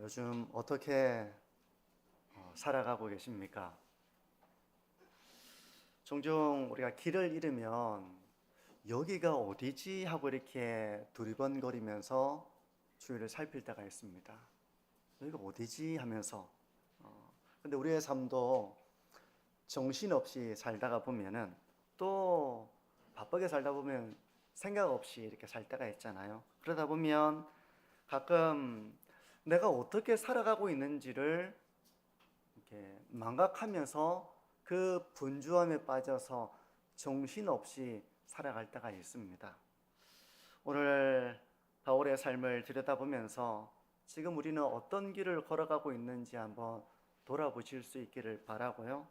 요즘 어떻게 살아가고 계십니까? 종종 우리가 길을 잃으면 여기가 어디지 하고 이렇게 두리번거리면서 주위를 살필 때가 있습니다. 여기가 어디지 하면서 근데 우리의 삶도 정신없이 살다가 보면은 또 바쁘게 살다 보면 생각 없이 이렇게 살 때가 있잖아요. 그러다 보면 가끔 내가 어떻게 살아가고 있는지를 이렇게 망각하면서 그 분주함에 빠져서 정신없이 살아갈 때가 있습니다. 오늘 바울의 삶을 들여다보면서 지금 우리는 어떤 길을 걸어가고 있는지 한번 돌아보실 수 있기를 바라고요.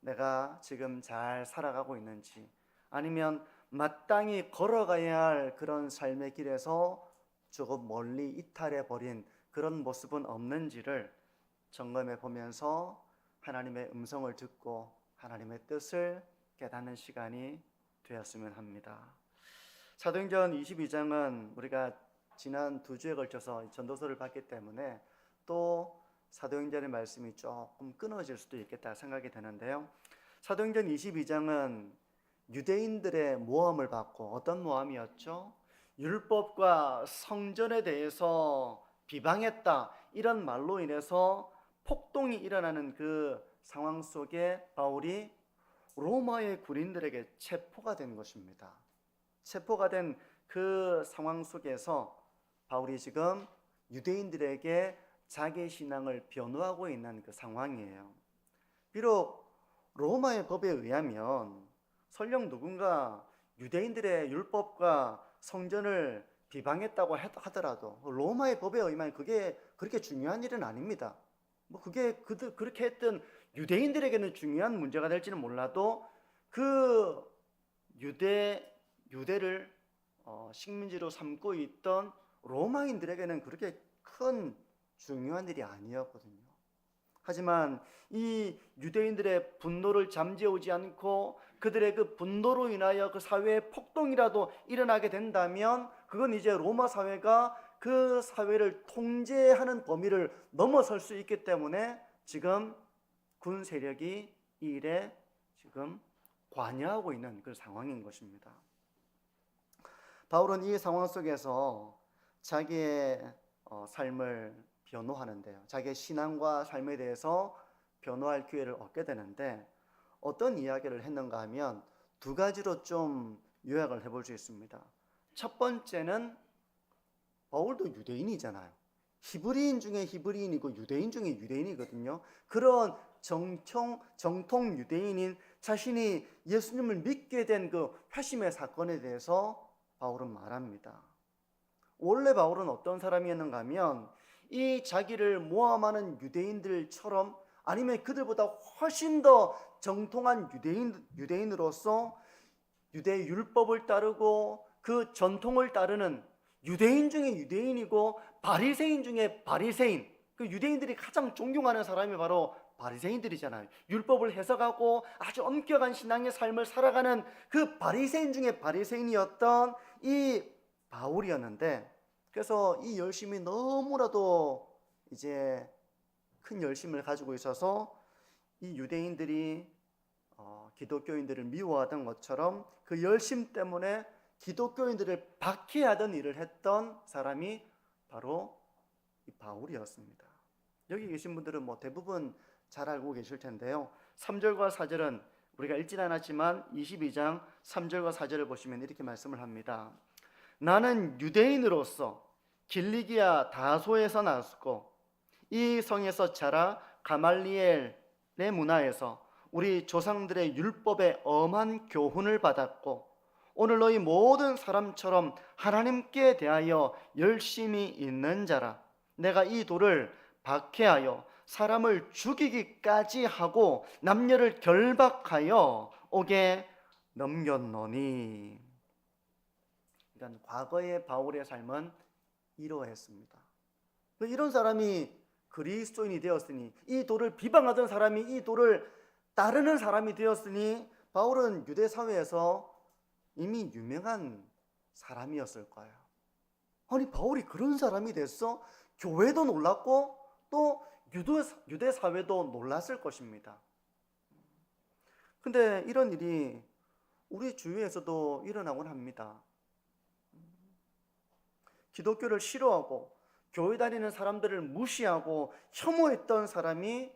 내가 지금 잘 살아가고 있는지, 아니면 마땅히 걸어가야 할 그런 삶의 길에서 조금 멀리 이탈해 버린 그런 모습은 없는지를 점검해 보면서 하나님의 음성을 듣고 하나님의 뜻을 깨닫는 시간이 되었으면 합니다. 사도행전 22장은 우리가 지난 2주에 걸쳐서 전도서를 봤기 때문에 또 사도행전의 말씀이 조금 끊어질 수도 있겠다 생각이 되는데요. 사도행전 22장은 유대인들의 모함을 받고, 어떤 모함이었죠? 율법과 성전에 대해서 비방했다, 이런 말로 인해서 폭동이 일어나는 그 상황 속에 바울이 로마의 군인들에게 체포가 된 것입니다. 체포가 된 그 상황 속에서 바울이 지금 유대인들에게 자기 신앙을 변호하고 있는 그 상황이에요. 비록 로마의 법에 의하면 설령 누군가 유대인들의 율법과 성전을 비방했다고 하더라도 로마의 법에 의하면 그게 그렇게 중요한 일은 아닙니다. 그게 그렇게 했던 유대인들에게는 중요한 문제가 될지는 몰라도 그 유대를 식민지로 삼고 있던 로마인들에게는 그렇게 큰 중요한 일이 아니었거든요. 하지만 이 유대인들의 분노를 잠재우지 않고 그들의 그 분노로 인하여 그 사회에 폭동이라도 일어나게 된다면 그건 이제 로마 사회가 그 사회를 통제하는 범위를 넘어설 수 있기 때문에 지금 군 세력이 이 일에 지금 관여하고 있는 그 상황인 것입니다. 바울은 이 상황 속에서 자기의 삶을 변호하는데요. 자기의 신앙과 삶에 대해서 변호할 기회를 얻게 되는데 어떤 이야기를 했는가 하면 두 가지로 좀 요약을 해볼 수 있습니다. 첫 번째는 바울도 유대인이잖아요. 히브리인 중에 히브리인이고 유대인 중에 유대인이거든요. 그런 정통 유대인인 자신이 예수님을 믿게 된 그 회심의 사건에 대해서 바울은 말합니다. 원래 바울은 어떤 사람이었는가 하면 이 자기를 모함하는 유대인들처럼, 아니면 그들보다 훨씬 더 정통한 유대인으로서 유대 율법을 따르고 그 전통을 따르는 유대인 중에 유대인이고 바리새인 중에 바리새인, 그 유대인들이 가장 존경하는 사람이 바로 바리새인들이잖아요. 율법을 해석하고 아주 엄격한 신앙의 삶을 살아가는 그 바리새인 중에 바리새인이었던 이 바울이었는데, 그래서 이 열심이 너무나도 이제 큰 열심을 가지고 있어서 이 유대인들이 기독교인들을 미워하던 것처럼 그 열심 때문에 기독교인들을 박해하던 일을 했던 사람이 바로 이 바울이었습니다. 여기 계신 분들은 대부분 잘 알고 계실 텐데요. 3절과 4절은 우리가 읽진 않았지만 22장 3절과 4절을 보시면 이렇게 말씀을 합니다. 나는 유대인으로서 길리기아 다소에서 나왔고 이 성에서 자라 가말리엘의 문화에서 우리 조상들의 율법에 엄한 교훈을 받았고 오늘 너희 모든 사람처럼 하나님께 대하여 열심히 있는 자라. 내가 이 돌을 박해하여 사람을 죽이기까지 하고 남녀를 결박하여 옥에 넘겼노니. 그러니까 과거의 바울의 삶은 이러했습니다. 이런 사람이 그리스도인이 되었으니, 이 돌을 비방하던 사람이 이 돌을 따르는 사람이 되었으니 바울은 유대 사회에서 이미 유명한 사람이었을 거예요. 아니 바울이 그런 사람이 됐어? 교회도 놀랐고 또 유대 사회도 놀랐을 것입니다. 근데 이런 일이 우리 주위에서도 일어나곤 합니다. 기독교를 싫어하고 교회 다니는 사람들을 무시하고 혐오했던 사람이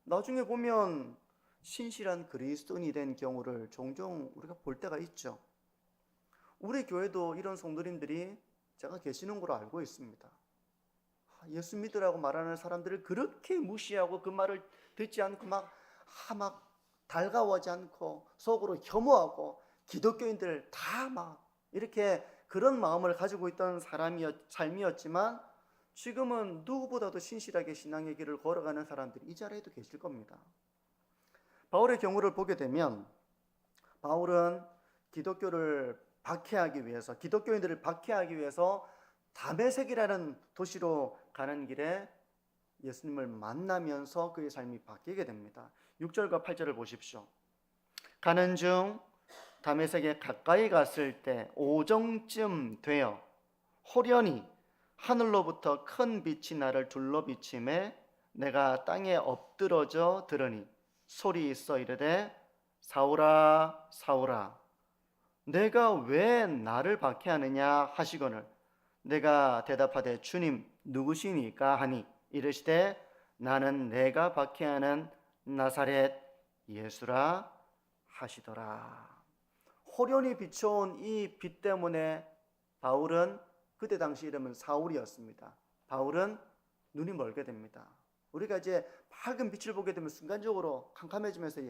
나중에 보면 신실한 그리스도인이 된 경우를 종종 우리가 볼 때가 있죠. 우리 교회도 이런 성도님들이 제가 계시는 걸로 알고 있습니다. 예수 믿으라고 말하는 사람들을 그렇게 무시하고 그 말을 듣지 않고 막 달가워하지 않고 속으로 혐오하고 기독교인들 다 막 이렇게 그런 마음을 가지고 있던 삶이었지만 지금은 누구보다도 신실하게 신앙의 길을 걸어가는 사람들이 이 자리에도 계실 겁니다. 바울의 경우를 보게 되면 바울은 기독교인들을 박해하기 위해서 다메섹이라는 도시로 가는 길에 예수님을 만나면서 그의 삶이 바뀌게 됩니다. 6절과 8절을 보십시오. 가는 중 다메섹에 가까이 갔을 때 오정쯤 되어 호련히 하늘로부터 큰 빛이 나를 둘러 비침에 내가 땅에 엎드러져 들으니 소리 있어 이르되 사울아 사울아 내가 왜 나를 박해하느냐 하시거늘 내가 대답하되 주님 누구시니까 하니 이르시되 나는 내가 박해하는 나사렛 예수라 하시더라. 호련히 비춰온 이 빛 때문에 바울은 그때 당시 이름은 사울이었습니다. 바울은 눈이 멀게 됩니다. 우리가 이제 밝은 빛을 보게 되면 순간적으로 캄캄해지면서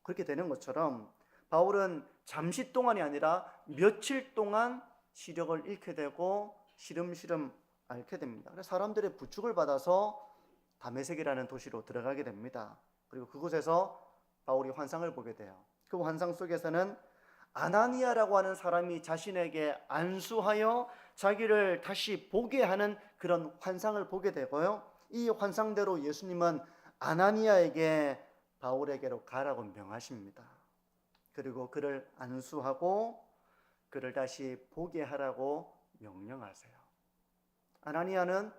그렇게 되는 것처럼 바울은 잠시 동안이 아니라 며칠 동안 시력을 잃게 되고 시름시름 앓게 됩니다. 그래서 사람들의 부축을 받아서 다메섹이라는 도시로 들어가게 됩니다. 그리고 그곳에서 바울이 환상을 보게 돼요. 그 환상 속에서는 아나니아라고 하는 사람이 자신에게 안수하여 자기를 다시 보게 하는 그런 환상을 보게 되고요. 이 환상대로 예수님은 아나니아에게 바울에게로 가라고 명하십니다. 그리고 그를 안수하고 그를 다시 보게 하라고 명령하세요. 아나니아는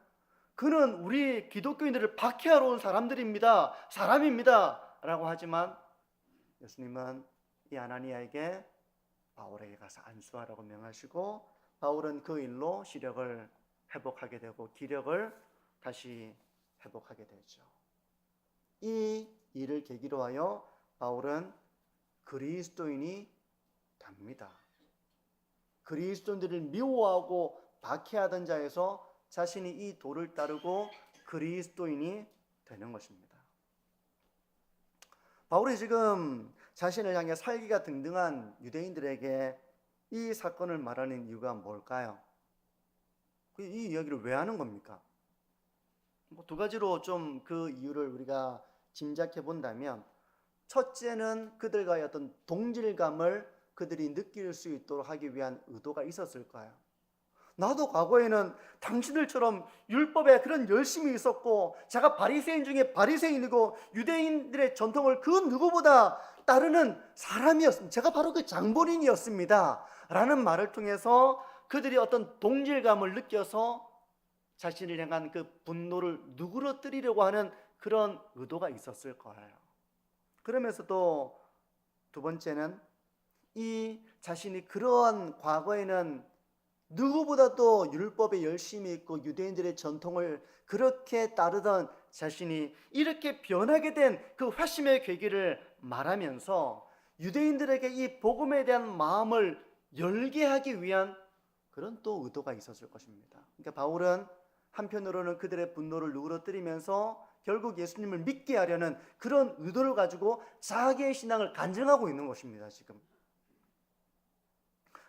그는 우리 기독교인들을 박해하러 온 사람입니다 라고 하지만 예수님은 이 아나니아에게 바울에게 가서 안수하라고 명하시고 바울은 그 일로 시력을 회복하게 되고 기력을 다시 회복하게 되죠. 이 일을 계기로 하여 바울은 그리스도인이 됩니다. 그리스도인들을 미워하고 박해하던 자에서 자신이 이 도를 따르고 그리스도인이 되는 것입니다. 바울이 지금 자신을 향해 살기가 등등한 유대인들에게 이 사건을 말하는 이유가 뭘까요? 이 이야기를 왜 하는 겁니까? 두 가지로 좀 그 이유를 우리가 짐작해 본다면, 첫째는 그들과의 어떤 동질감을 그들이 느낄 수 있도록 하기 위한 의도가 있었을까요? 나도 과거에는 당신들처럼 율법에 그런 열심이 있었고 제가 바리새인 중에 바리새인이고 유대인들의 전통을 그 누구보다 따르는 사람이었습니다. 제가 바로 그 장본인이었습니다 라는 말을 통해서 그들이 어떤 동질감을 느껴서 자신을 향한 그 분노를 누그러뜨리려고 하는 그런 의도가 있었을 거예요. 그러면서도 두 번째는 이 자신이 그러한 과거에는 누구보다도 율법에 열심히 있고 유대인들의 전통을 그렇게 따르던 자신이 이렇게 변하게 된 그 회심의 계기를 말하면서 유대인들에게 이 복음에 대한 마음을 열게 하기 위한 그런 또 의도가 있었을 것입니다. 그러니까 바울은 한편으로는 그들의 분노를 누그러뜨리면서 결국 예수님을 믿게 하려는 그런 의도를 가지고 자기의 신앙을 간증하고 있는 것입니다. 지금.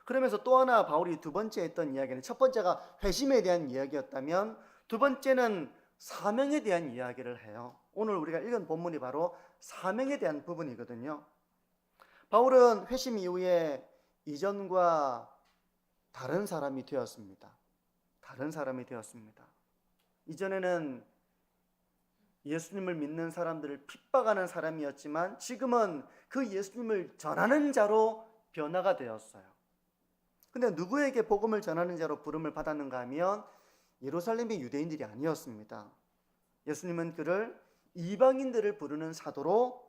그러면서 또 하나 바울이 두 번째 했던 이야기는, 첫 번째가 회심에 대한 이야기였다면 두 번째는 사명에 대한 이야기를 해요. 오늘 우리가 읽은 본문이 바로 사명에 대한 부분이거든요. 바울은 회심 이후에 이전과 다른 사람이 되었습니다. 다른 사람이 되었습니다. 이전에는 예수님을 믿는 사람들을 핍박하는 사람이었지만 지금은 그 예수님을 전하는 자로 변화가 되었어요. 근데 누구에게 복음을 전하는 자로 부름을 받았는가 하면 예루살렘의 유대인들이 아니었습니다. 예수님은 그를 이방인들을 부르는 사도로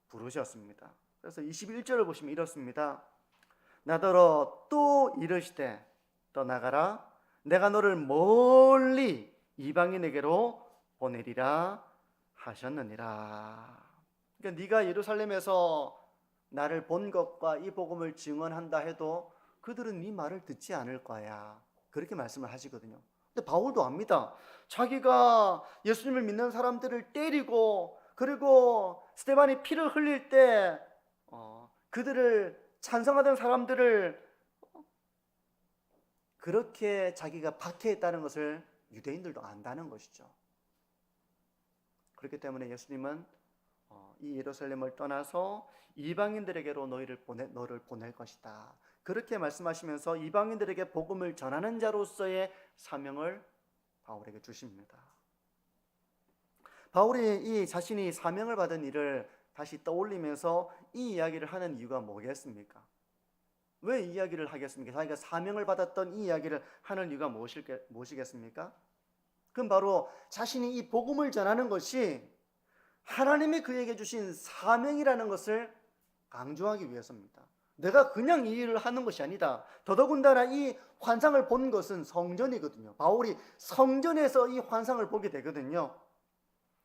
부르셨습니다. 그래서 21절을 보시면 이렇습니다. 나더러 또 이르시되 떠나가라 내가 너를 멀리 이방인에게로 보내리라 하셨느니라. 그러니까 네가 예루살렘에서 나를 본 것과 이 복음을 증언한다 해도 그들은 네 말을 듣지 않을 거야. 그렇게 말씀을 하시거든요. 근데 바울도 압니다. 자기가 예수님을 믿는 사람들을 때리고 그리고 스데반이 피를 흘릴 때 그들을 찬성하던 사람들을 그렇게 자기가 박해했다는 것을 유대인들도 안다는 것이죠. 그렇기 때문에 예수님은 이 예루살렘을 떠나서 이방인들에게로 너를 보낼 것이다. 그렇게 말씀하시면서 이방인들에게 복음을 전하는 자로서의 사명을 바울에게 주십니다. 바울이 이 자신이 사명을 받은 일을 다시 떠올리면서 이 이야기를 하는 이유가 뭐겠습니까? 왜 이 이야기를 하겠습니까? 자기가 사명을 받았던 이 이야기를 하는 이유가 무엇이겠습니까? 그럼 바로 자신이 이 복음을 전하는 것이 하나님이 그에게 주신 사명이라는 것을 강조하기 위해서입니다. 내가 그냥 이 일을 하는 것이 아니다. 더더군다나 이 환상을 본 것은 성전이거든요. 바울이 성전에서 이 환상을 보게 되거든요.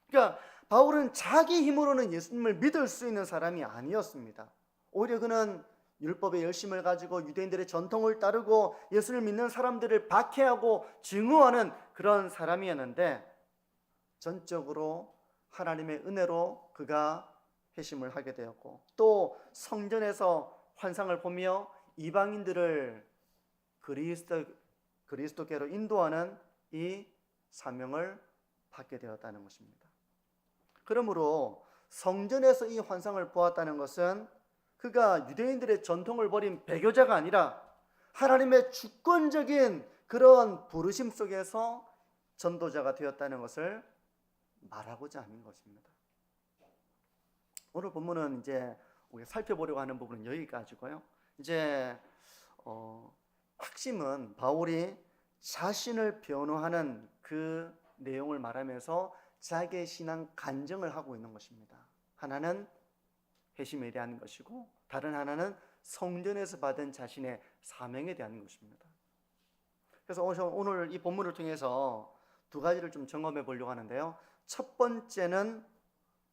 그러니까 바울은 자기 힘으로는 예수님을 믿을 수 있는 사람이 아니었습니다. 오히려 그는 율법의 열심을 가지고 유대인들의 전통을 따르고 예수를 믿는 사람들을 박해하고 증오하는 그런 사람이었는데 전적으로 하나님의 은혜로 그가 회심을 하게 되었고 또 성전에서 환상을 보며 이방인들을 그리스도께로 인도하는 이 사명을 받게 되었다는 것입니다. 그러므로 성전에서 이 환상을 보았다는 것은 그가 유대인들의 전통을 버린 배교자가 아니라 하나님의 주권적인 그런 부르심 속에서 전도자가 되었다는 것을 말하고자 하는 것입니다. 오늘 본문은 이제 우리가 살펴보려고 하는 부분은 여기까지고요. 이제 핵심은 바울이 자신을 변호하는 그 내용을 말하면서 자기의 신앙 간증을 하고 있는 것입니다. 하나는 회심에 대한 것이고 다른 하나는 성전에서 받은 자신의 사명에 대한 것입니다. 그래서 오늘 이 본문을 통해서 두 가지를 좀 점검해 보려고 하는데요. 첫 번째는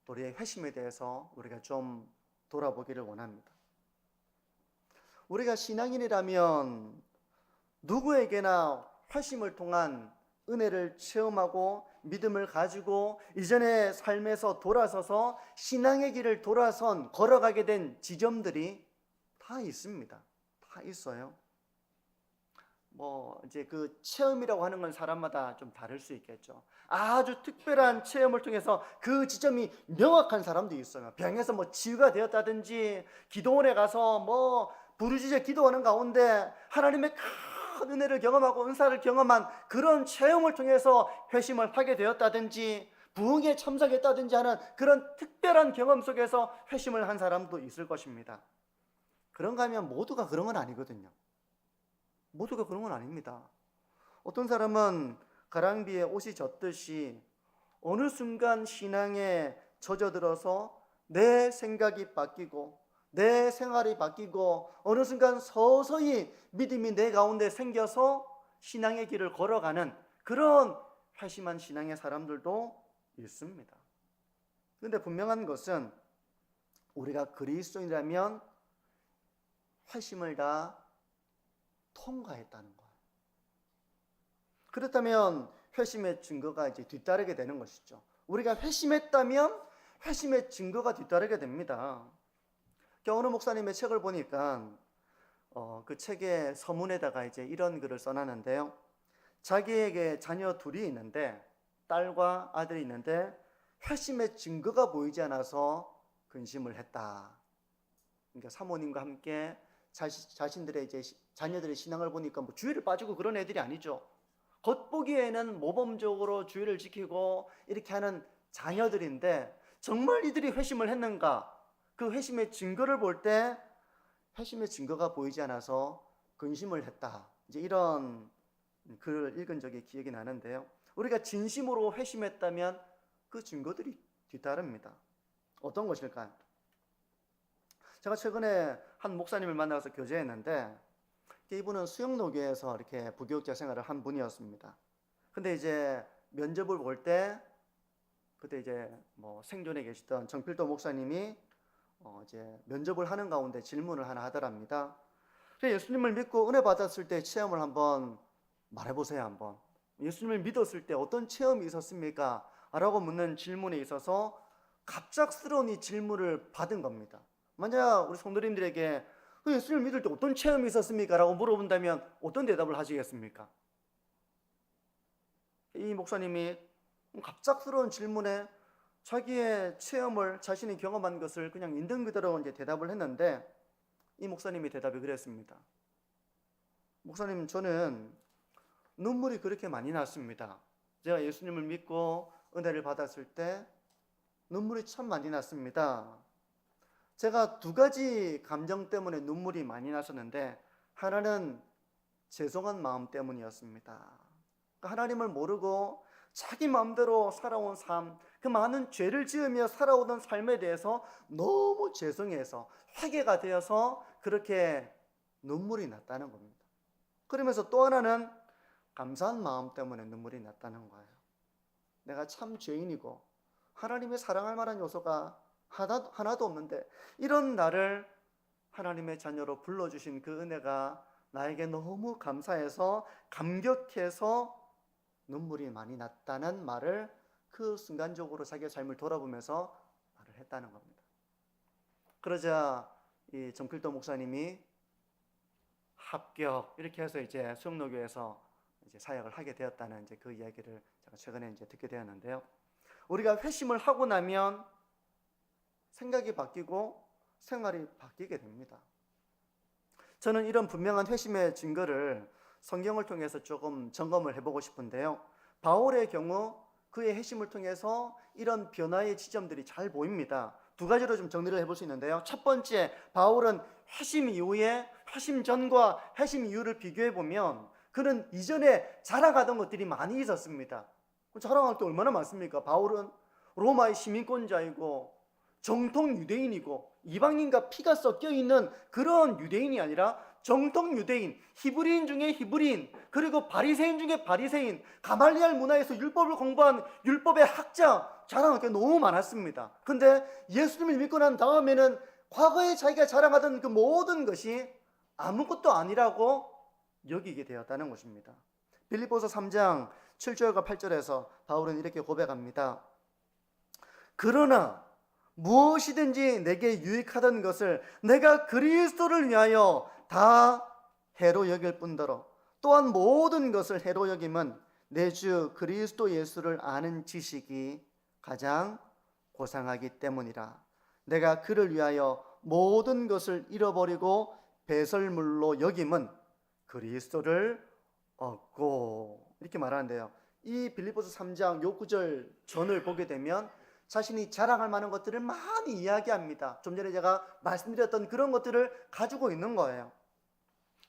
우리의 회심에 대해서 우리가 좀 돌아보기를 원합니다. 우리가 신앙인이라면 누구에게나 회심을 통한 은혜를 체험하고 믿음을 가지고 이전의 삶에서 돌아서서 신앙의 길을 걸어가게 된 지점들이 다 있습니다. 다 있어요. 이제 그 체험이라고 하는 건 사람마다 좀 다를 수 있겠죠. 아주 특별한 체험을 통해서 그 지점이 명확한 사람도 있어요. 병에서 치유가 되었다든지 기도원에 가서 부르짖어 기도하는 가운데 하나님의 큰 은혜를 경험하고 은사를 경험한 그런 체험을 통해서 회심을 하게 되었다든지 부흥에 참석했다든지 하는 그런 특별한 경험 속에서 회심을 한 사람도 있을 것입니다. 그런가 하면 모두가 그런 건 아니거든요. 모두가 그런 건 아닙니다. 어떤 사람은 가랑비에 옷이 젖듯이 어느 순간 신앙에 젖어들어서 내 생각이 바뀌고 내 생활이 바뀌고 어느 순간 서서히 믿음이 내 가운데 생겨서 신앙의 길을 걸어가는 그런 회심한 신앙의 사람들도 있습니다. 그런데 분명한 것은 우리가 그리스도인이라면 회심을 다 통과했다는 거예요. 그렇다면 회심의 증거가 이제 뒤따르게 되는 것이죠. 우리가 회심했다면 회심의 증거가 뒤따르게 됩니다. 어느 목사님의 책을 보니까 그 책의 서문에다가 이제 이런 글을 써놨는데요. 자기에게 자녀 둘이 있는데 딸과 아들이 있는데 회심의 증거가 보이지 않아서 근심을 했다. 그러니까 사모님과 함께 자신들의 이제 자녀들의 신앙을 보니까 주의를 빠지고 그런 애들이 아니죠. 겉보기에는 모범적으로 주의를 지키고 이렇게 하는 자녀들인데 정말 이들이 회심을 했는가? 그 회심의 증거를 볼 때 회심의 증거가 보이지 않아서 근심을 했다. 이제 이런 글을 읽은 적이 기억이 나는데요. 우리가 진심으로 회심했다면 그 증거들이 뒤따릅니다. 어떤 것일까요? 제가 최근에 한 목사님을 만나서 교제했는데 이분은 수영노교에서 이렇게 부교육자 생활을 한 분이었습니다. 근데 이제 면접을 볼 때 그때 이제 뭐 생존에 계시던 정필도 목사님이 이제 면접을 하는 가운데 질문을 하나 하더랍니다. 예수님을 믿고 은혜 받았을 때 체험을 한번 말해보세요. 한번 예수님을 믿었을 때 어떤 체험이 있었습니까? 라고 묻는 질문에 있어서 갑작스러운 이 질문을 받은 겁니다. 만약 우리 성도님들에게 예수님을 믿을 때 어떤 체험이 있었습니까? 라고 물어본다면 어떤 대답을 하시겠습니까? 이 목사님이 갑작스러운 질문에 자기의 체험을, 자신이 경험한 것을 그냥 있는 그대로 이제 대답을 했는데, 이 목사님이 대답이 그랬습니다. 목사님, 저는 눈물이 그렇게 많이 났습니다. 제가 예수님을 믿고 은혜를 받았을 때 눈물이 참 많이 났습니다. 제가 두 가지 감정 때문에 눈물이 많이 났었는데, 하나는 죄송한 마음 때문이었습니다. 하나님을 모르고 자기 마음대로 살아온 삶, 그 많은 죄를 지으며 살아오던 삶에 대해서 너무 죄송해서 회개가 되어서 그렇게 눈물이 났다는 겁니다. 그러면서 또 하나는 감사한 마음 때문에 눈물이 났다는 거예요. 내가 참 죄인이고 하나님의 사랑할 만한 요소가 하나도 없는데 이런 나를 하나님의 자녀로 불러주신 그 은혜가 나에게 너무 감사해서 감격해서 눈물이 많이 났다는 말을 그 순간적으로 자기의 삶을 돌아보면서 말을 했다는 겁니다. 그러자 이 정필도 목사님이 합격 이렇게 해서 이제 수영노교에서 이제 사역을 하게 되었다는 이제 그 이야기를 제가 최근에 이제 듣게 되었는데요. 우리가 회심을 하고 나면 생각이 바뀌고 생활이 바뀌게 됩니다. 저는 이런 분명한 회심의 증거를 성경을 통해서 조금 점검을 해보고 싶은데요. 바울의 경우 그의 회심을 통해서 이런 변화의 지점들이 잘 보입니다. 두 가지로 좀 정리를 해볼 수 있는데요. 첫 번째, 바울은 회심 이후에 회심 전과 회심 이후를 비교해 보면 그는 이전에 자랑하던 것들이 많이 있었습니다. 자랑할 게 얼마나 많습니까? 바울은 로마의 시민권자이고 정통 유대인이고 이방인과 피가 섞여 있는 그런 유대인이 아니라 정통 유대인, 히브리인 중에 히브리인, 그리고 바리새인 중에 바리새인, 가말리알 문화에서 율법을 공부한 율법의 학자, 자랑할 게 너무 많았습니다. 근데 예수님을 믿고 난 다음에는 과거에 자기가 자랑하던 그 모든 것이 아무것도 아니라고 여기게 되었다는 것입니다. 빌립보서 3장 7절과 8절에서 바울은 이렇게 고백합니다. 그러나 무엇이든지 내게 유익하던 것을 내가 그리스도를 위하여 다 해로 여길 뿐더러 또한 모든 것을 해로 여김은 내 주 그리스도 예수를 아는 지식이 가장 고상하기 때문이라. 내가 그를 위하여 모든 것을 잃어버리고 배설물로 여김은 그리스도를 얻고, 이렇게 말하는데요. 이 빌립보서 3장 요 구절 전을 보게 되면 자신이 자랑할 만한 것들을 많이 이야기합니다. 좀 전에 제가 말씀드렸던 그런 것들을 가지고 있는 거예요.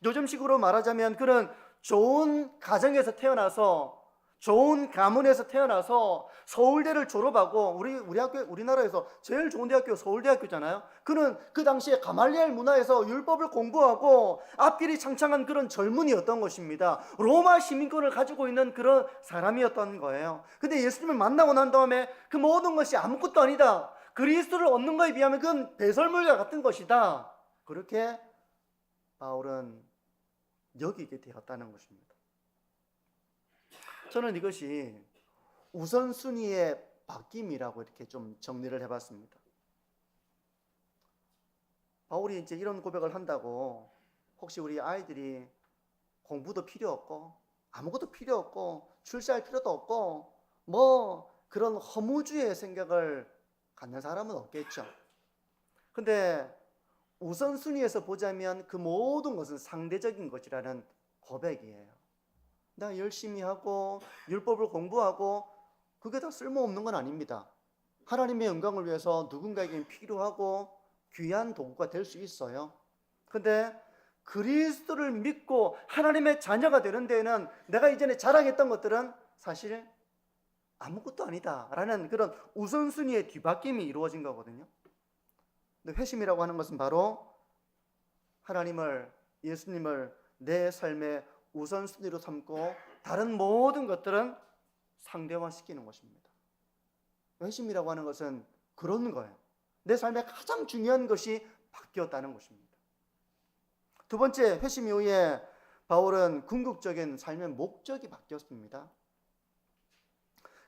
요즘식으로 말하자면 그는 좋은 가정에서 태어나서, 좋은 가문에서 태어나서 서울대를 졸업하고, 우리나라에서 제일 좋은 대학교 서울대학교잖아요. 그는 그 당시에 가말리알 문화에서 율법을 공부하고 앞길이 창창한 그런 젊은이였던 것입니다. 로마 시민권을 가지고 있는 그런 사람이었던 거예요. 근데 예수님을 만나고 난 다음에 그 모든 것이 아무것도 아니다, 그리스도를 얻는 것에 비하면 그건 배설물과 같은 것이다, 그렇게 바울은 여기게 되었다는 것입니다. 저는 이것이 우선순위의 바뀜이라고 이렇게 좀 정리를 해봤습니다. 바울이 이제 이런 고백을 한다고 혹시 우리 아이들이 공부도 필요 없고 아무것도 필요 없고 출세할 필요도 없고 뭐 그런 허무주의 생각을 갖는 사람은 없겠죠. 근데 우선순위에서 보자면 그 모든 것은 상대적인 것이라는 고백이에요. 내가 열심히 하고 율법을 공부하고 그게 다 쓸모없는 건 아닙니다. 하나님의 영광을 위해서 누군가에게 필요하고 귀한 도구가 될 수 있어요. 근데 그리스도를 믿고 하나님의 자녀가 되는 데에는 내가 이전에 자랑했던 것들은 사실 아무것도 아니다라는 그런 우선순위의 뒤바뀜이 이루어진 거거든요. 근데 회심이라고 하는 것은 바로 하나님을, 예수님을 내 삶의 우선순위로 삼고 다른 모든 것들은 상대화시키는 것입니다. 회심이라고 하는 것은 그런 거예요. 내 삶의 가장 중요한 것이 바뀌었다는 것입니다. 두 번째, 회심 이후에 바울은 궁극적인 삶의 목적이 바뀌었습니다.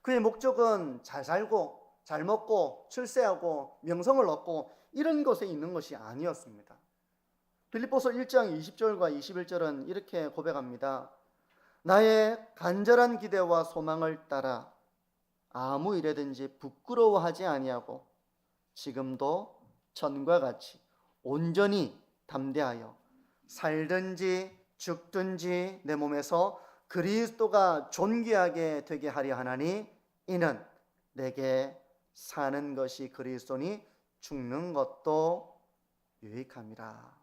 그의 목적은 잘 살고 잘 먹고 출세하고 명성을 얻고 이런 것에 있는 것이 아니었습니다. 빌립보서 1장 20절과 21절은 이렇게 고백합니다. 나의 간절한 기대와 소망을 따라 아무 일에든지 부끄러워하지 아니하고 지금도 전과 같이 온전히 담대하여 살든지 죽든지 내 몸에서 그리스도가 존귀하게 되게 하려 하나니 이는 내게 사는 것이 그리스도니 죽는 것도 유익함이라.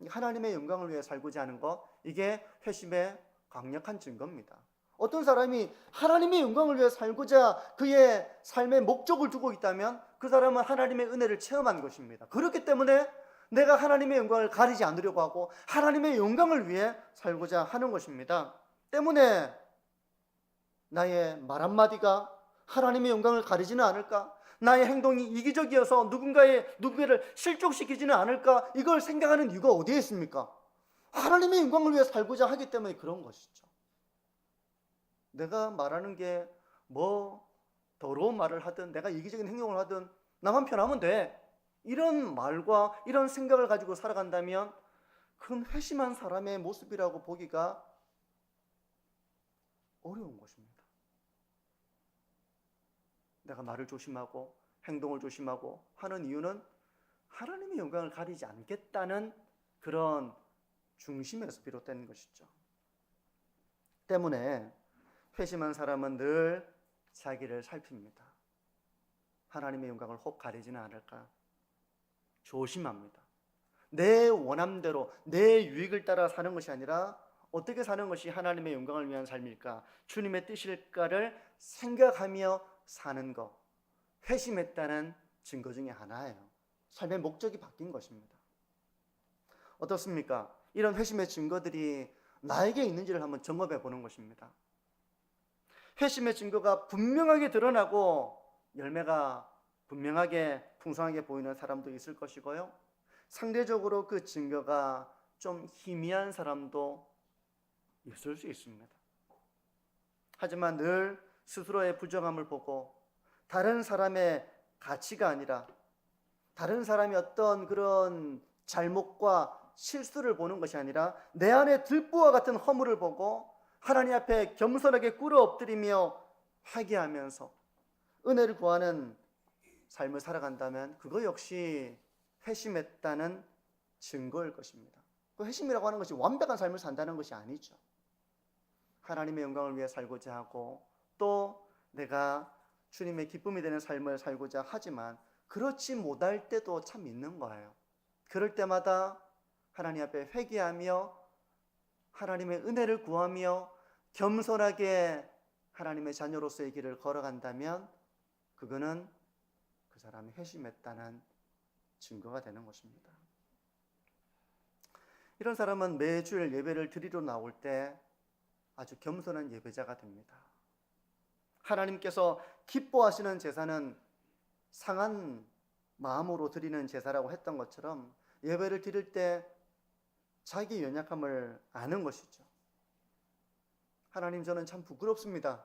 하나님의 영광을 위해 살고자 하는 것, 이게 회심의 강력한 증거입니다. 어떤 사람이 하나님의 영광을 위해 살고자 그의 삶의 목적을 두고 있다면 그 사람은 하나님의 은혜를 체험한 것입니다. 그렇기 때문에 내가 하나님의 영광을 가리지 않으려고 하고 하나님의 영광을 위해 살고자 하는 것입니다. 때문에 나의 말 한마디가 하나님의 영광을 가리지는 않을까? 나의 행동이 이기적이어서 누군가를 실족시키지는 않을까? 이걸 생각하는 이유가 어디에 있습니까? 하나님의 영광을 위해 살고자 하기 때문에 그런 것이죠. 내가 말하는 게 뭐 더러운 말을 하든 내가 이기적인 행동을 하든 나만 편하면 돼. 이런 말과 이런 생각을 가지고 살아간다면 그건 회심한 사람의 모습이라고 보기가 어려운 것입니다. 내가 말을 조심하고 행동을 조심하고 하는 이유는 하나님의 영광을 가리지 않겠다는 그런 중심에서 비롯된 것이죠. 때문에 회심한 사람은 늘 자기를 살핍니다. 하나님의 영광을 혹 가리지는 않을까 조심합니다. 내 원함대로 내 유익을 따라 사는 것이 아니라 어떻게 사는 것이 하나님의 영광을 위한 삶일까, 주님의 뜻일까를 생각하며 사는 것, 회심했다는 증거 중에 하나예요. 삶의 목적이 바뀐 것입니다. 어떻습니까? 이런 회심의 증거들이 나에게 있는지를 한번 점검해 보는 것입니다. 회심의 증거가 분명하게 드러나고 열매가 분명하게 풍성하게 보이는 사람도 있을 것이고요, 상대적으로 그 증거가 좀 희미한 사람도 있을 수 있습니다. 하지만 늘 스스로의 부정함을 보고 다른 사람의 가치가 아니라 다른 사람이 어떤 그런 잘못과 실수를 보는 것이 아니라 내 안에 들보와 같은 허물을 보고 하나님 앞에 겸손하게 꿇어 엎드리며 회개하면서 은혜를 구하는 삶을 살아간다면 그거 역시 회심했다는 증거일 것입니다. 그 회심이라고 하는 것이 완벽한 삶을 산다는 것이 아니죠. 하나님의 영광을 위해 살고자 하고 또 내가 주님의 기쁨이 되는 삶을 살고자 하지만 그렇지 못할 때도 참 있는 거예요. 그럴 때마다 하나님 앞에 회개하며 하나님의 은혜를 구하며 겸손하게 하나님의 자녀로서의 길을 걸어간다면 그거는 그 사람이 회심했다는 증거가 되는 것입니다. 이런 사람은 매주일 예배를 드리러 나올 때 아주 겸손한 예배자가 됩니다. 하나님께서 기뻐하시는 제사는 상한 마음으로 드리는 제사라고 했던 것처럼 예배를 드릴 때 자기 연약함을 아는 것이죠. 하나님, 저는 참 부끄럽습니다.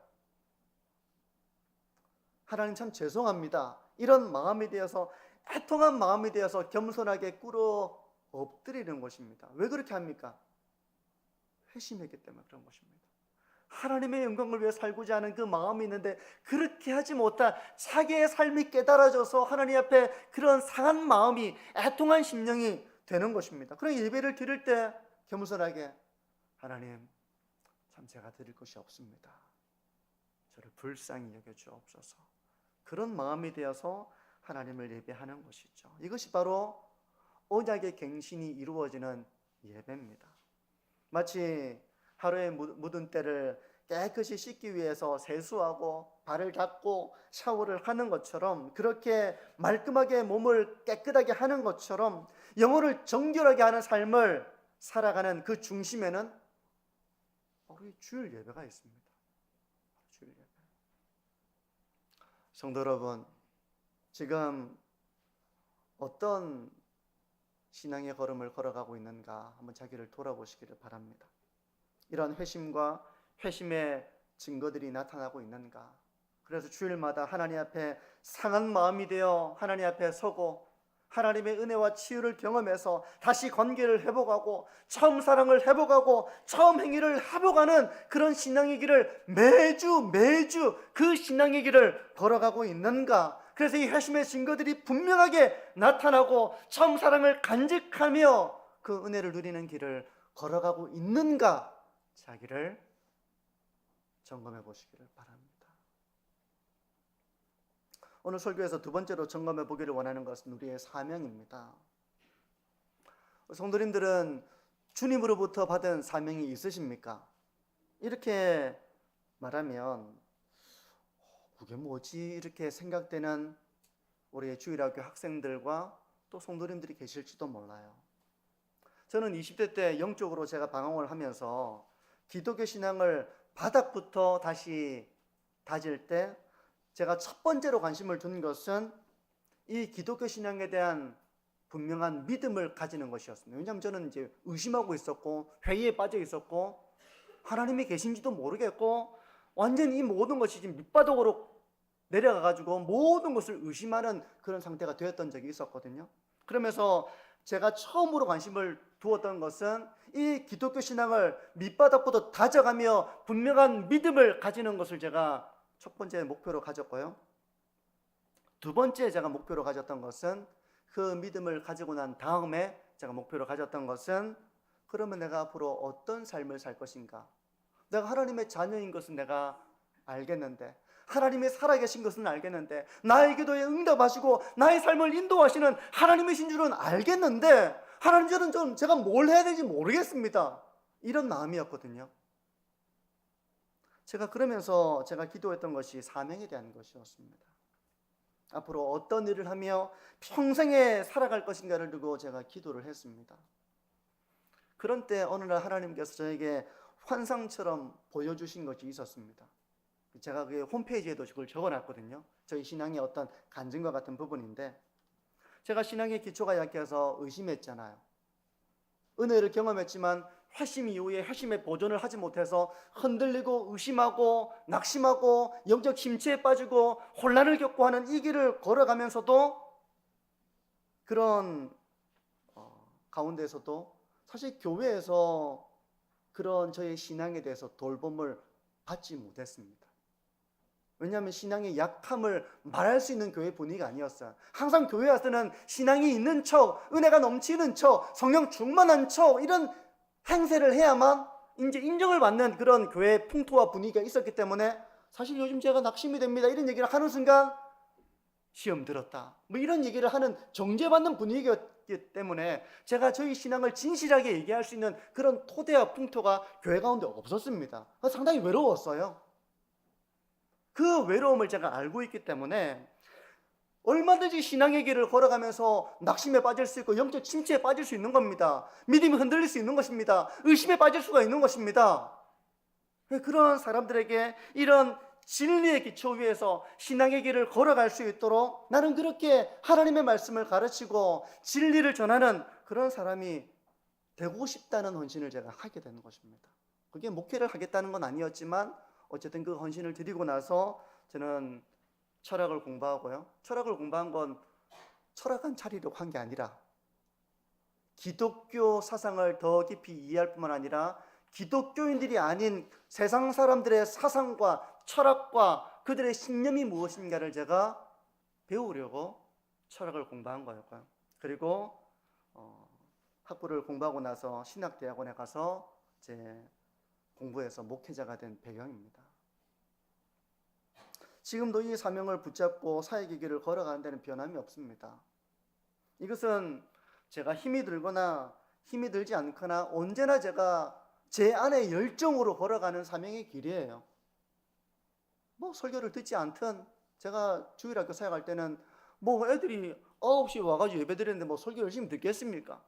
하나님, 참 죄송합니다. 이런 마음이 되어서, 애통한 마음이 되어서 겸손하게 꿇어 엎드리는 것입니다. 왜 그렇게 합니까? 회심했기 때문에 그런 것입니다. 하나님의 영광을 위해 살고자 하는 그 마음이 있는데 그렇게 하지 못한 자기의 삶이 깨달아져서 하나님 앞에 그런 상한 마음이, 애통한 심령이 되는 것입니다. 그런 예배를 드릴 때 겸손하게, 하나님, 참 제가 드릴 것이 없습니다. 저를 불쌍히 여겨주옵소서. 그런 마음이 되어서 하나님을 예배하는 것이죠. 이것이 바로 언약의 갱신이 이루어지는 예배입니다. 마치 하루에 묻은 때를 깨끗이 씻기 위해서 세수하고 발을 닦고 샤워를 하는 것처럼, 그렇게 말끔하게 몸을 깨끗하게 하는 것처럼 영혼을 정결하게 하는 삶을 살아가는 그 중심에는 우리 주일 예배가 있습니다. 주일 예배. 성도 여러분, 지금 어떤 신앙의 걸음을 걸어가고 있는가 한번 자기를 돌아보시기를 바랍니다. 이러한 회심과 회심의 증거들이 나타나고 있는가? 그래서 주일마다 하나님 앞에 상한 마음이 되어 하나님 앞에 서고 하나님의 은혜와 치유를 경험해서 다시 관계를 회복하고 처음 사랑을 회복하고 처음 행위를 회복하는 그런 신앙의 길을 매주 그 신앙의 길을 걸어가고 있는가? 그래서 이 회심의 증거들이 분명하게 나타나고 처음 사랑을 간직하며 그 은혜를 누리는 길을 걸어가고 있는가? 자기를 점검해 보시기를 바랍니다. 오늘 설교에서 두 번째로 점검해 보기를 원하는 것은 우리의 사명입니다. 성도님들은 주님으로부터 받은 사명이 있으십니까? 이렇게 말하면 그게 뭐지? 이렇게 생각되는 우리의 주일학교 학생들과 또 성도님들이 계실지도 몰라요. 저는 20대 때 영적으로 제가 방황을 하면서 기독교 신앙을 바닥부터 다시 다질 때 제가 첫 번째로 관심을 둔 것은 이 기독교 신앙에 대한 분명한 믿음을 가지는 것이었습니다. 왜냐하면 저는 이제 의심하고 있었고 회의에 빠져 있었고 하나님이 계신지도 모르겠고 완전히 이 모든 것이 지금 밑바닥으로 내려가가지고 모든 것을 의심하는 그런 상태가 되었던 적이 있었거든요. 그러면서 제가 처음으로 관심을 두었던 것은 이 기독교 신앙을 밑바닥부터 다져가며 분명한 믿음을 가지는 것을 제가 첫 번째 목표로 가졌고요. 두 번째 제가 목표로 가졌던 것은 그 믿음을 가지고 난 다음에 제가 목표로 가졌던 것은 그러면 내가 앞으로 어떤 삶을 살 것인가? 내가 하나님의 자녀인 것은 내가 알겠는데, 하나님의 살아계신 것은 알겠는데, 나의 기도에 응답하시고 나의 삶을 인도하시는 하나님이신 줄은 알겠는데 하나님, 저는 제가 뭘 해야 되는지 모르겠습니다. 이런 마음이었거든요. 제가 그러면서 제가 기도했던 것이 사명에 대한 것이었습니다. 앞으로 어떤 일을 하며 평생에 살아갈 것인가를 두고 제가 기도를 했습니다. 그런 때 어느 날 하나님께서 저에게 환상처럼 보여주신 것이 있었습니다. 제가 그 홈페이지에도 그걸 적어놨거든요. 저희 신앙의 어떤 간증과 같은 부분인데, 제가 신앙의 기초가 약해서 의심했잖아요. 은혜를 경험했지만 회심 이후에 회심의 보존을 하지 못해서 흔들리고 의심하고 낙심하고 영적 침체에 빠지고 혼란을 겪고 하는 이 길을 걸어가면서도 그런 가운데서도 사실 교회에서 그런 저의 신앙에 대해서 돌봄을 받지 못했습니다. 왜냐하면 신앙의 약함을 말할 수 있는 교회 분위기가 아니었어요. 항상 교회 와서는 신앙이 있는 척, 은혜가 넘치는 척, 성령 충만한 척, 이런 행세를 해야만 이제 인정을 받는 그런 교회 풍토와 분위기가 있었기 때문에 사실 요즘 제가 낙심이 됩니다 이런 얘기를 하는 순간 시험 들었다 뭐 이런 얘기를 하는 정죄받는 분위기였기 때문에 제가 저희 신앙을 진실하게 얘기할 수 있는 그런 토대와 풍토가 교회 가운데 없었습니다. 상당히 외로웠어요. 그 외로움을 제가 알고 있기 때문에 얼마든지 신앙의 길을 걸어가면서 낙심에 빠질 수 있고 영적 침체에 빠질 수 있는 겁니다. 믿음이 흔들릴 수 있는 것입니다. 의심에 빠질 수가 있는 것입니다. 그런 사람들에게 이런 진리의 기초 위에서 신앙의 길을 걸어갈 수 있도록 나는 그렇게 하나님의 말씀을 가르치고 진리를 전하는 그런 사람이 되고 싶다는 헌신을 제가 하게 되는 것입니다. 그게 목회를 하겠다는 건 아니었지만 어쨌든 그 헌신을 드리고 나서 저는 철학을 공부하고요. 철학을 공부한 건 철학관 차리려고 한 게 아니라 기독교 사상을 더 깊이 이해할 뿐만 아니라 기독교인들이 아닌 세상 사람들의 사상과 철학과 그들의 신념이 무엇인가를 제가 배우려고 철학을 공부한 거였고요. 그리고 학부를 공부하고 나서 신학대학원에 가서 제 공부해서 목회자가 된 배경입니다. 지금도 이 사명을 붙잡고 사역의 길을 걸어가는 데는 변함이 없습니다. 이것은 제가 힘이 들거나 힘이 들지 않거나 언제나 제가 제 안에 열정으로 걸어가는 사명의 길이에요. 뭐 설교를 듣지 않든, 제가 주일학교 사역할 때는 뭐 애들이 9시에 와가지고 예배 드리는데 뭐 설교 열심히 듣겠습니까?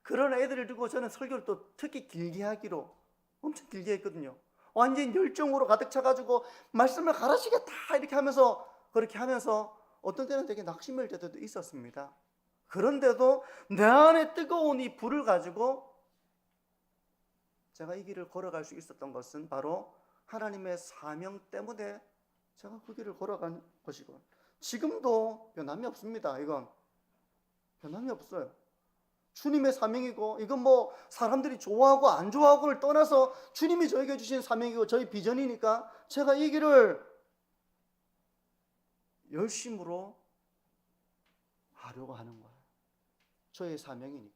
그런 애들을 두고 저는 설교를 또 특히 길게 하기로 엄청 길게 했거든요. 완전 열정으로 가득 차가지고 말씀을 가르치겠다 이렇게 하면서, 그렇게 하면서 어떤 때는 되게 낙심할 때도 있었습니다. 그런데도 내 안에 뜨거운 이 불을 가지고 제가 이 길을 걸어갈 수 있었던 것은 바로 하나님의 사명 때문에 제가 그 길을 걸어간 것이고, 지금도 변함이 없습니다. 이건 변함이 없어요. 주님의 사명이고, 이건 뭐 사람들이 좋아하고 안 좋아하고를 떠나서 주님이 저에게 주신 사명이고 저희 비전이니까 제가 이 길을 열심으로 하려고 하는 거예요. 저의 사명이니까,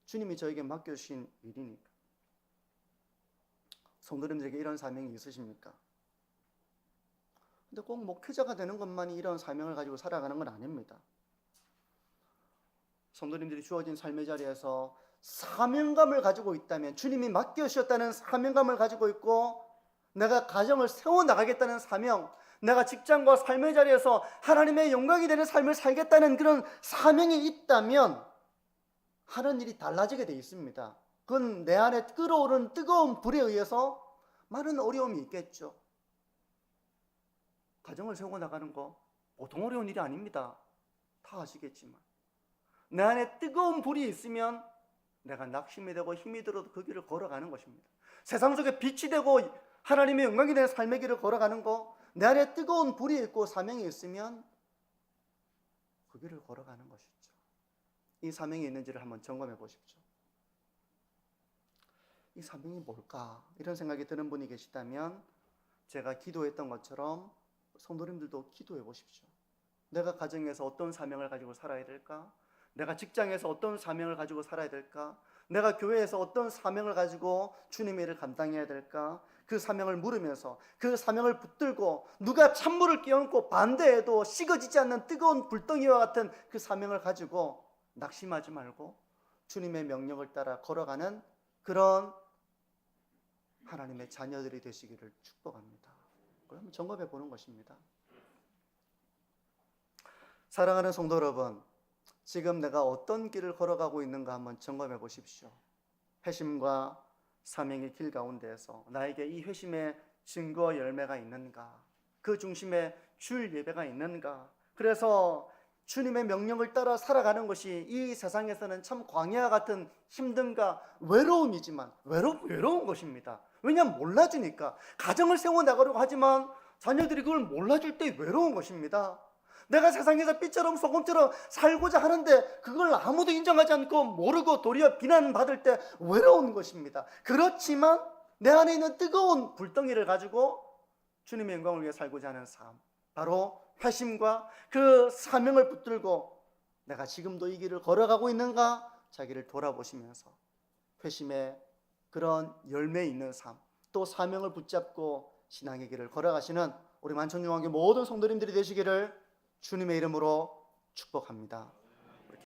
주님이 저에게 맡겨주신 일이니까. 성도님들에게 이런 사명이 있으십니까? 근데 꼭 목회자가 되는 것만이 이런 사명을 가지고 살아가는 건 아닙니다. 성도님들이 주어진 삶의 자리에서 사명감을 가지고 있다면, 주님이 맡겨주셨다는 사명감을 가지고 있고, 내가 가정을 세워나가겠다는 사명, 내가 직장과 삶의 자리에서 하나님의 영광이 되는 삶을 살겠다는 그런 사명이 있다면 하는 일이 달라지게 되어 있습니다. 그건 내 안에 끓어오른 뜨거운 불에 의해서 많은 어려움이 있겠죠. 가정을 세우고 나가는 거 보통 어려운 일이 아닙니다. 다 아시겠지만 내 안에 뜨거운 불이 있으면 내가 낙심이 되고 힘이 들어도 그 길을 걸어가는 것입니다. 세상 속에 빛이 되고 하나님의 영광이 되는 삶의 길을 걸어가는 거, 내 안에 뜨거운 불이 있고 사명이 있으면 그 길을 걸어가는 것이죠. 이 사명이 있는지를 한번 점검해 보십시오. 이 사명이 뭘까? 이런 생각이 드는 분이 계시다면 제가 기도했던 것처럼 성도님들도 기도해 보십시오. 내가 가정에서 어떤 사명을 가지고 살아야 될까? 내가 직장에서 어떤 사명을 가지고 살아야 될까? 내가 교회에서 어떤 사명을 가지고 주님의 일을 감당해야 될까? 그 사명을 물으면서 그 사명을 붙들고 누가 찬물을 끼얹고 반대해도 식어지지 않는 뜨거운 불덩이와 같은 그 사명을 가지고 낙심하지 말고 주님의 명령을 따라 걸어가는 그런 하나님의 자녀들이 되시기를 축복합니다. 그럼 점검해 보는 것입니다. 사랑하는 성도 여러분, 지금 내가 어떤 길을 걸어가고 있는가 한번 점검해 보십시오. 회심과 사명의 길 가운데에서 나에게 이 회심의 증거와 열매가 있는가? 그 중심에 줄 예배가 있는가? 그래서 주님의 명령을 따라 살아가는 것이 이 세상에서는 참 광야 같은 힘듦과 외로움이지만 외로운 것입니다. 왜냐하면 몰라주니까. 가정을 세워나가려고 하지만 자녀들이 그걸 몰라줄 때 외로운 것입니다. 내가 세상에서 삐처럼 소금처럼 살고자 하는데 그걸 아무도 인정하지 않고 모르고 도리어 비난받을 때 외로운 것입니다. 그렇지만 내 안에 있는 뜨거운 불덩이를 가지고 주님의 영광을 위해 살고자 하는 삶, 바로 회심과 그 사명을 붙들고 내가 지금도 이 길을 걸어가고 있는가 자기를 돌아보시면서 회심의 그런 열매 있는 삶, 또 사명을 붙잡고 신앙의 길을 걸어가시는 우리 만천중앙교 모든 성도님들이 되시기를 주님의 이름으로 축복합니다.